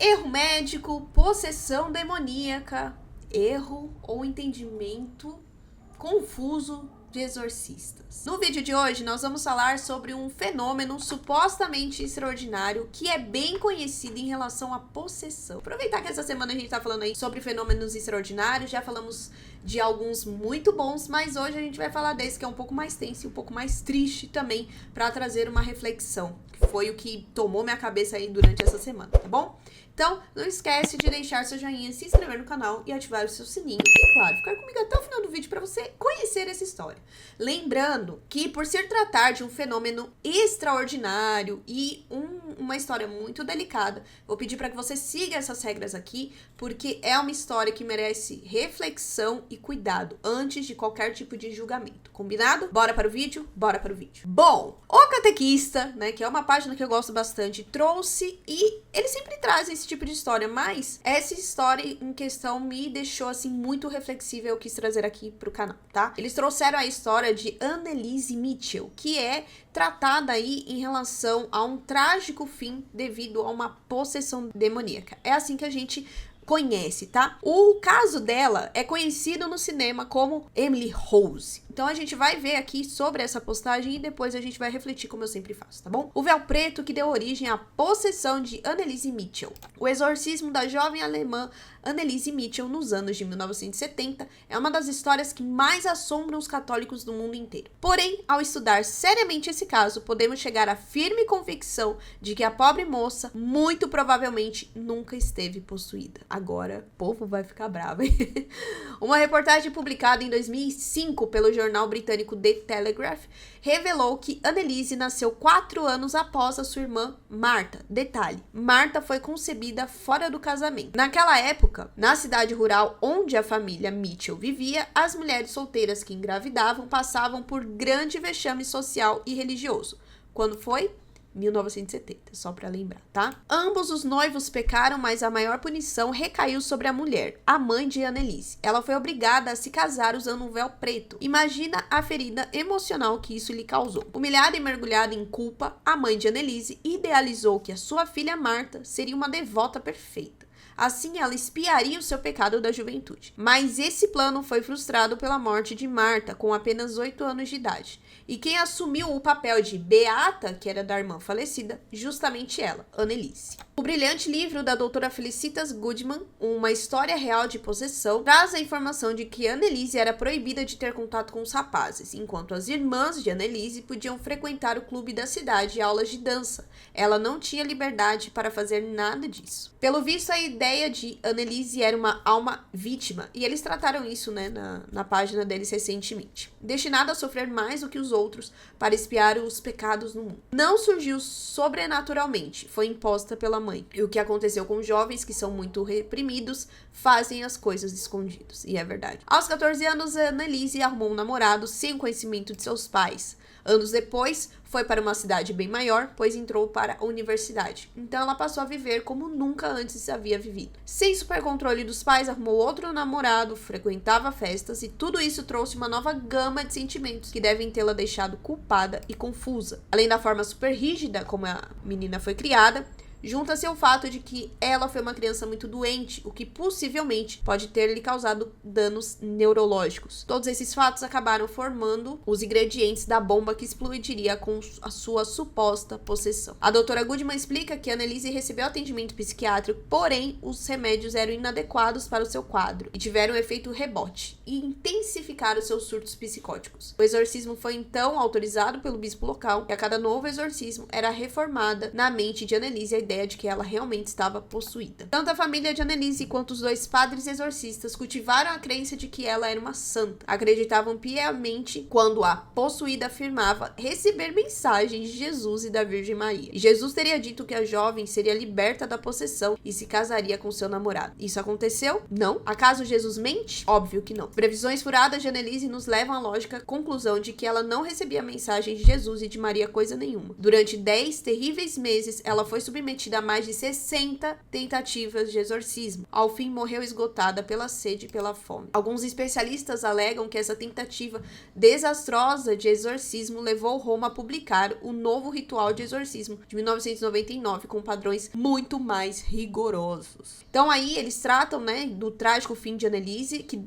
Erro médico, possessão demoníaca, erro ou entendimento confuso de exorcistas. No vídeo de hoje, nós vamos falar sobre um fenômeno supostamente extraordinário que é bem conhecido em relação à possessão. Aproveitar que essa semana a gente tá falando aí sobre fenômenos extraordinários, já falamos de alguns muito bons, mas hoje a gente vai falar desse que é um pouco mais tenso e um pouco mais triste também, para trazer uma reflexão, que foi o que tomou minha cabeça aí durante essa semana, tá bom? Então, não esquece de deixar seu joinha, se inscrever no canal e ativar o seu sininho. E, claro, ficar comigo até o final do vídeo para você conhecer essa história. Lembrando que, por se tratar de um fenômeno extraordinário e uma história muito delicada, vou pedir para que você siga essas regras aqui, porque é uma história que merece reflexão e cuidado antes de qualquer tipo de julgamento. Combinado? Bora para o vídeo? Bora para o vídeo. Bom, o Catequista, né, que é uma página que eu gosto bastante, trouxe e ele sempre traz esse tipo de história, mas essa história em questão me deixou assim muito reflexiva e eu quis trazer aqui pro canal, tá? Eles trouxeram a história de Anneliese Mitchell, que é tratada aí em relação a um trágico fim devido a uma possessão demoníaca. É assim que a gente conhece, tá? O caso dela é conhecido no cinema como Emily Rose. Então a gente vai ver aqui sobre essa postagem e depois a gente vai refletir como eu sempre faço, tá bom? O véu preto que deu origem à possessão de Anneliese Mitchell. O exorcismo da jovem alemã Anneliese Mitchell nos anos de 1970 é uma das histórias que mais assombram os católicos do mundo inteiro. Porém, ao estudar seriamente esse caso, podemos chegar à firme convicção de que a pobre moça muito provavelmente nunca esteve possuída. Agora, o povo vai ficar bravo, hein? Uma reportagem publicada em 2005 pelo jornal britânico The Telegraph revelou que Anneliese nasceu 4 anos após a sua irmã Martha. Detalhe, Martha foi concebida fora do casamento. Naquela época, na cidade rural onde a família Mitchell vivia, as mulheres solteiras que engravidavam passavam por grande vexame social e religioso. Quando foi? 1970, só para lembrar, tá? Ambos os noivos pecaram, mas a maior punição recaiu sobre a mulher, a mãe de Anneliese. Ela foi obrigada a se casar usando um véu preto. Imagina a ferida emocional que isso lhe causou. Humilhada e mergulhada em culpa, a mãe de Anneliese idealizou que a sua filha Martha seria uma devota perfeita. Assim, ela expiaria o seu pecado da juventude. Mas esse plano foi frustrado pela morte de Martha, com apenas 8 anos de idade. E quem assumiu o papel de Beata, que era da irmã falecida, justamente ela, Anneliese. O brilhante livro da doutora Felicitas Goodman, Uma História Real de Possessão, traz a informação de que Anneliese era proibida de ter contato com os rapazes, enquanto as irmãs de Anneliese podiam frequentar o clube da cidade e aulas de dança. Ela não tinha liberdade para fazer nada disso. Pelo visto, a ideia de Anneliese era uma alma vítima, e eles trataram isso, né, na página deles recentemente. Destinada a sofrer mais do que os outros para expiar os pecados no mundo. Não surgiu sobrenaturalmente, foi imposta pela mãe. E o que aconteceu com jovens que são muito reprimidos fazem as coisas escondidos, e é verdade. Aos 14 anos, Anneliese arrumou um namorado sem o conhecimento de seus pais. Anos depois, foi para uma cidade bem maior, pois entrou para a universidade. Então ela passou a viver como nunca antes havia vivido. Sem super controle dos pais, arrumou outro namorado, frequentava festas e tudo isso trouxe uma nova gama de sentimentos que devem tê-la deixado culpada e confusa. Além da forma super rígida como a menina foi criada, junta-se ao fato de que ela foi uma criança muito doente, o que possivelmente pode ter lhe causado danos neurológicos. Todos esses fatos acabaram formando os ingredientes da bomba que explodiria com a sua suposta possessão. A doutora Goodman explica que Anneliese recebeu atendimento psiquiátrico, porém os remédios eram inadequados para o seu quadro e tiveram um efeito rebote e intensificaram seus surtos psicóticos. O exorcismo foi então autorizado pelo bispo local e a cada novo exorcismo era reformada na mente de Anneliese a ideia de que ela realmente estava possuída. Tanto a família de Anneliese quanto os 2 padres exorcistas cultivaram a crença de que ela era uma santa. Acreditavam piamente quando a possuída afirmava receber mensagens de Jesus e da Virgem Maria. E Jesus teria dito que a jovem seria liberta da possessão e se casaria com seu namorado. Isso aconteceu? Não. Acaso Jesus mente? Óbvio que não. Previsões furadas de Anneliese nos levam à lógica conclusão de que ela não recebia mensagens de Jesus e de Maria coisa nenhuma. Durante 10 terríveis meses, ela foi submetida submetida a mais de 60 tentativas de exorcismo. Ao fim, morreu esgotada pela sede e pela fome. Alguns especialistas alegam que essa tentativa desastrosa de exorcismo levou Roma a publicar o novo ritual de exorcismo de 1999, com padrões muito mais rigorosos. Então aí eles tratam, né, do trágico fim de Anneliese, que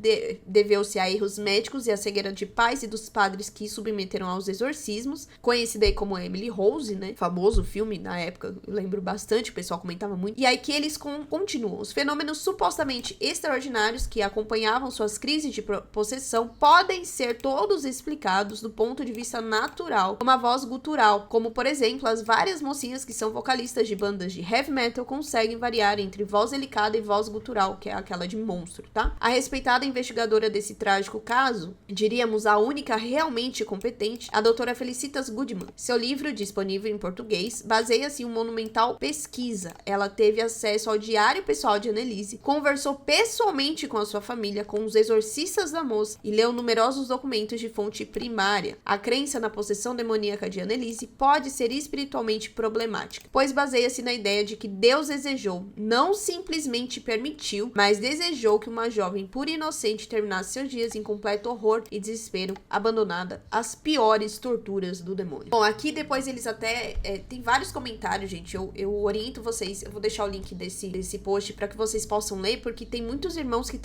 deveu-se a erros médicos e a cegueira de pais e dos padres que submeteram aos exorcismos, conhecida aí como Emily Rose, né, famoso filme na época, eu lembro bastante, o pessoal comentava muito. E aí que eles continuam. Os fenômenos supostamente extraordinários que acompanhavam suas crises de possessão podem ser todos explicados do ponto de vista natural, como a voz gutural, como por exemplo, as várias mocinhas que são vocalistas de bandas de heavy metal conseguem variar entre voz delicada e voz gutural, que é aquela de monstro, tá? A respeitada investigadora desse trágico caso, diríamos a única realmente competente, a doutora Felicitas Goodman. Seu livro, disponível em português, baseia-se em uma monumental pesquisa. Ela teve acesso ao diário pessoal de Anneliese, conversou pessoalmente com a sua família, com os exorcistas da moça e leu numerosos documentos de fonte primária. A crença na possessão demoníaca de Anneliese pode ser espiritualmente problemática, pois baseia-se na ideia de que Deus desejou, não simplesmente permitiu, mas desejou que uma jovem pura e inocente terminasse seus dias em completo horror e desespero, abandonada às piores torturas do demônio. Bom, aqui depois eles até tem vários comentários, gente, eu oriento vocês, eu vou deixar o link desse post para que vocês possam ler, porque tem muitos irmãos que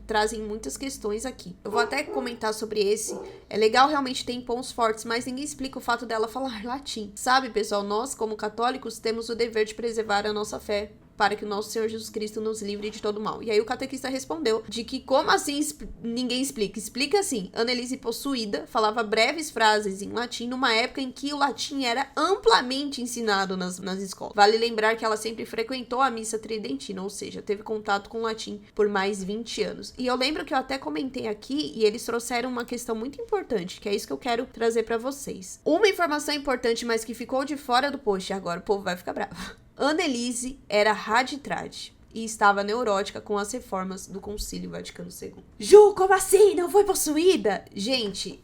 trazem muitas questões aqui. Eu vou até comentar sobre esse. É legal realmente ter em pontos fortes, mas ninguém explica o fato dela falar latim. Sabe, pessoal, nós como católicos temos o dever de preservar a nossa fé, para que o nosso Senhor Jesus Cristo nos livre de todo mal. E aí o catequista respondeu de que como assim ninguém explica? Explica assim: Anneliese possuída falava breves frases em latim numa época em que o latim era amplamente ensinado nas escolas. Vale lembrar que ela sempre frequentou a missa tridentina, ou seja, teve contato com o latim por mais 20 anos. E eu lembro que eu até comentei aqui e eles trouxeram uma questão muito importante, que é isso que eu quero trazer para vocês. Uma informação importante, mas que ficou de fora do post, agora o povo vai ficar bravo. Anneliese era raditrade e estava neurótica com as reformas do Concílio Vaticano II. Ju, como assim? Não foi possuída? Gente,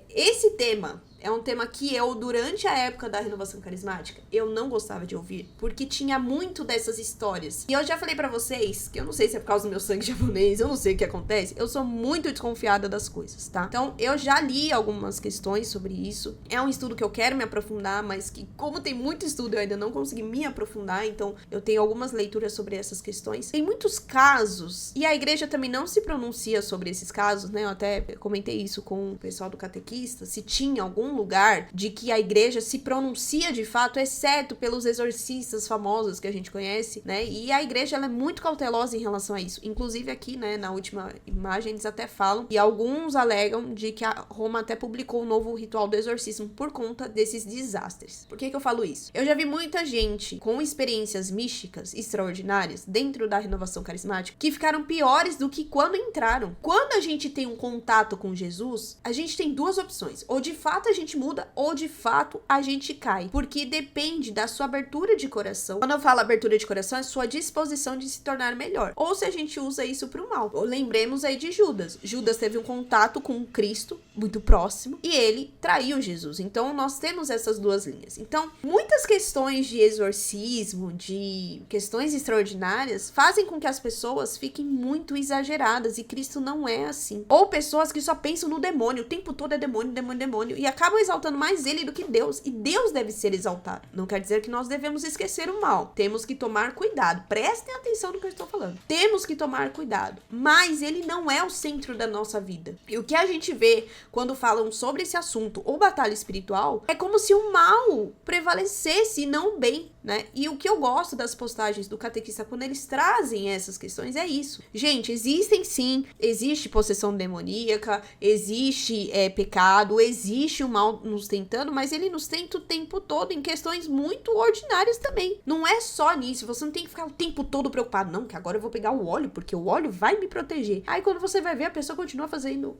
esse tema é um tema que eu, durante a época da renovação carismática, eu não gostava de ouvir, porque tinha muito dessas histórias. E eu já falei pra vocês, que eu não sei se é por causa do meu sangue japonês, eu não sei o que acontece, eu sou muito desconfiada das coisas, tá? Então, eu já li algumas questões sobre isso. É um estudo que eu quero me aprofundar, mas que, como tem muito estudo, eu ainda não consegui me aprofundar, então eu tenho algumas leituras sobre essas questões. Tem muitos casos, e a igreja também não se pronuncia sobre esses casos, né? Eu até comentei isso com o pessoal do catequista, se tinha algum lugar de que a igreja se pronuncia de fato, exceto pelos exorcistas famosos que a gente conhece, né? E a igreja, ela é muito cautelosa em relação a isso. Inclusive aqui, né, na última imagem, eles até falam, e alguns alegam de que a Roma até publicou um novo ritual do exorcismo por conta desses desastres. Por que eu falo isso? Eu já vi muita gente com experiências místicas extraordinárias dentro da renovação carismática que ficaram piores do que quando entraram. Quando a gente tem um contato com Jesus, a gente tem duas opções: ou de fato a gente muda, ou de fato a gente cai, porque depende da sua abertura de coração. Quando eu falo abertura de coração, é sua disposição de se tornar melhor, ou se a gente usa isso pro mal. Lembremos aí de Judas. Judas teve um contato com Cristo muito próximo e ele traiu Jesus. Então nós temos essas duas linhas. Então muitas questões de exorcismo, de questões extraordinárias, fazem com que as pessoas fiquem muito exageradas, e Cristo não é assim. Ou pessoas que só pensam no demônio, o tempo todo é demônio, demônio, demônio, e acabam exaltando mais ele do que Deus, e Deus deve ser exaltado. Não quer dizer que nós devemos esquecer o mal. Temos que tomar cuidado. Prestem atenção no que eu estou falando. Temos que tomar cuidado. Mas ele não é o centro da nossa vida. E o que a gente vê quando falam sobre esse assunto, ou batalha espiritual, é como se o mal prevalecesse e não o bem, né? E o que eu gosto das postagens do catequista quando eles trazem essas questões é isso. Gente, existem sim, existe possessão demoníaca, existe pecado, existe o mal nos tentando, mas ele nos tenta o tempo todo em questões muito ordinárias também. Não é só nisso, você não tem que ficar o tempo todo preocupado, não, que agora eu vou pegar o óleo, porque o óleo vai me proteger. Aí quando você vai ver, a pessoa continua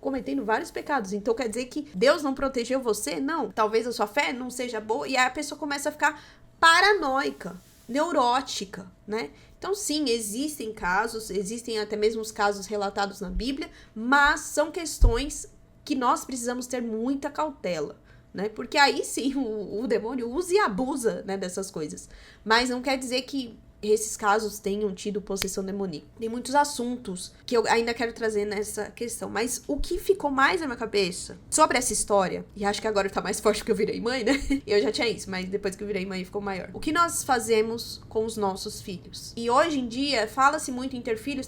cometendo vários pecados. Então quer dizer que Deus não protegeu você? Não. Talvez a sua fé não seja boa, e aí a pessoa começa a ficar paranoica, neurótica, né? Então sim, existem casos, existem até mesmo os casos relatados na Bíblia, mas são questões que nós precisamos ter muita cautela. né? Porque aí sim o demônio usa e abusa, né, dessas coisas. Mas não quer dizer que esses casos tenham tido possessão demoníaca. Tem muitos assuntos que eu ainda quero trazer nessa questão, mas o que ficou mais na minha cabeça sobre essa história, e acho que agora tá mais forte porque eu virei mãe, né? Eu já tinha isso, mas depois que eu virei mãe ficou maior. O que nós fazemos com os nossos filhos? E hoje em dia fala-se muito em ter filhos,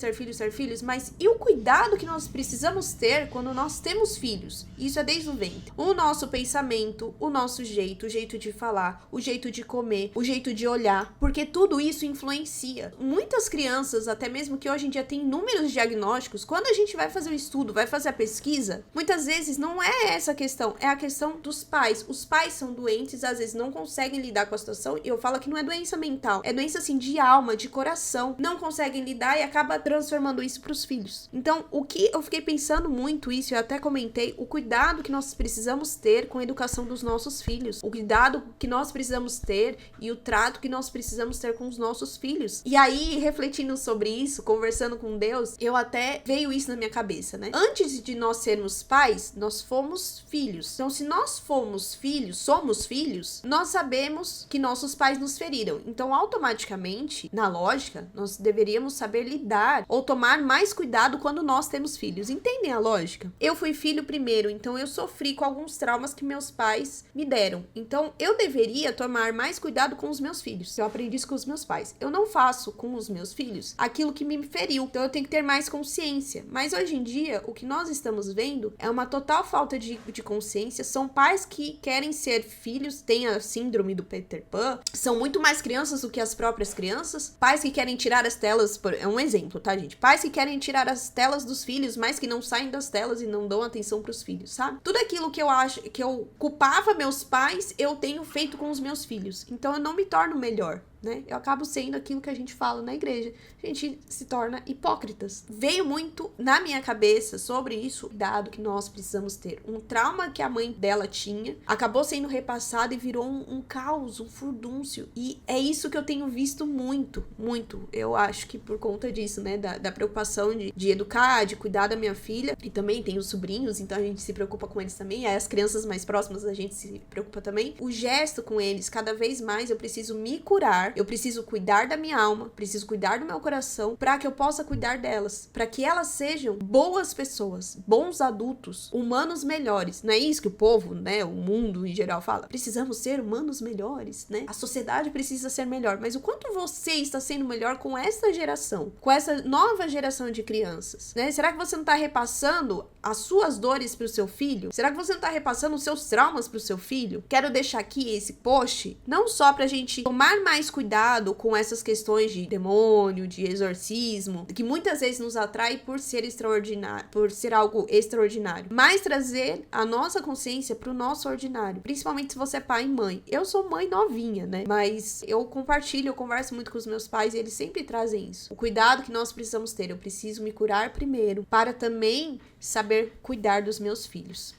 mas e o cuidado que nós precisamos ter quando nós temos filhos? Isso é desde o ventre. O nosso pensamento, o nosso jeito, o jeito de falar, o jeito de comer, o jeito de olhar, porque tudo isso influencia. Muitas crianças, até mesmo que hoje em dia tem inúmeros diagnósticos, quando a gente vai fazer o estudo, vai fazer a pesquisa, muitas vezes não é essa a questão, é a questão dos pais. Os pais são doentes, às vezes não conseguem lidar com a situação, e eu falo que não é doença mental, é doença assim de alma, de coração, não conseguem lidar e acaba transformando isso pros filhos. Então, o que eu fiquei pensando muito isso, eu até comentei, o cuidado que nós precisamos ter com a educação dos nossos filhos, o cuidado que nós precisamos ter e o trato que nós precisamos ter com os nossos filhos. E aí, refletindo sobre isso, conversando com Deus, eu até veio isso na minha cabeça, né? Antes de nós sermos pais, nós fomos filhos. Então, se nós fomos filhos, somos filhos, nós sabemos que nossos pais nos feriram. Então, automaticamente, na lógica, nós deveríamos saber lidar ou tomar mais cuidado quando nós temos filhos. Entendem a lógica? Eu fui filho primeiro, então eu sofri com alguns traumas que meus pais me deram. Então, eu deveria tomar mais cuidado com os meus filhos. Eu aprendi isso com os meus pais. Eu não faço com os meus filhos aquilo que me feriu. Então eu tenho que ter mais consciência. Mas hoje em dia, o que nós estamos vendo é uma total falta de consciência. São pais que querem ser filhos, têm a síndrome do Peter Pan, são muito mais crianças do que as próprias crianças. Pais que querem tirar as telas, é um exemplo, tá, gente? Pais que querem tirar as telas dos filhos, mas que não saem das telas e não dão atenção pros filhos, sabe? Tudo aquilo que eu acho, que eu culpava meus pais, eu tenho feito com os meus filhos. Então eu não me torno melhor, né? Eu acabo sendo aquilo que a gente fala na igreja. A gente se torna hipócritas. Veio muito na minha cabeça sobre isso, cuidado que nós precisamos ter. Um trauma que a mãe dela tinha, acabou sendo repassado e virou um caos, um furdúncio. E é isso que eu tenho visto muito, muito. Eu acho que por conta disso, né? Da preocupação de educar, de cuidar da minha filha. E também tem os sobrinhos, então a gente se preocupa com eles também. Aí as crianças mais próximas a gente se preocupa também. O gesto com eles, cada vez mais eu preciso me curar. Eu preciso cuidar da minha alma, preciso cuidar do meu coração, para que eu possa cuidar delas, para que elas sejam boas pessoas, bons adultos, humanos melhores. Não é isso que o povo, né, o mundo em geral fala? Precisamos ser humanos melhores, né? A sociedade precisa ser melhor, mas o quanto você está sendo melhor com essa geração, com essa nova geração de crianças, né? Será que você não está repassando as suas dores para o seu filho? Será que você não está repassando os seus traumas para o seu filho? Quero deixar aqui esse post, não só pra gente tomar mais cuidado com essas questões de demônio, de exorcismo, que muitas vezes nos atrai por ser extraordinário, por ser algo extraordinário, mas trazer a nossa consciência pro nosso ordinário, principalmente se você é pai e mãe. Eu sou mãe novinha, né? Mas eu compartilho, eu converso muito com os meus pais e eles sempre trazem isso. O cuidado que nós precisamos ter, eu preciso me curar primeiro, para também saber cuidar dos meus filhos.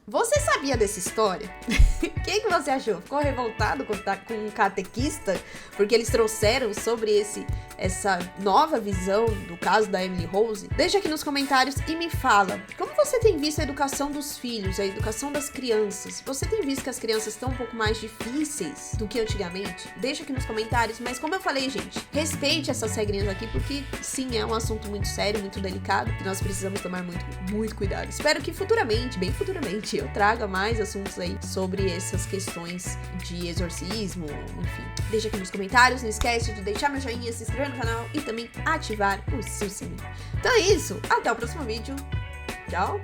Você sabia dessa história? O que você achou? Ficou revoltado com um catequista? Porque eles trouxeram sobre essa nova visão do caso da Emily Rose? Deixa aqui nos comentários e me fala. Como você tem visto a educação dos filhos, a educação das crianças? Você tem visto que as crianças estão um pouco mais difíceis do que antigamente? Deixa aqui nos comentários. Mas como eu falei, gente, respeite essas regrinhas aqui, porque sim, é um assunto muito sério, muito delicado, que nós precisamos tomar muito, muito cuidado. Espero que futuramente, bem futuramente, eu traga mais assuntos aí sobre essas questões de exorcismo, enfim. Deixa aqui nos comentários, não esquece de deixar meu joinha, se inscrever no canal e também ativar o seu sininho. Então é isso, até o próximo vídeo. Tchau!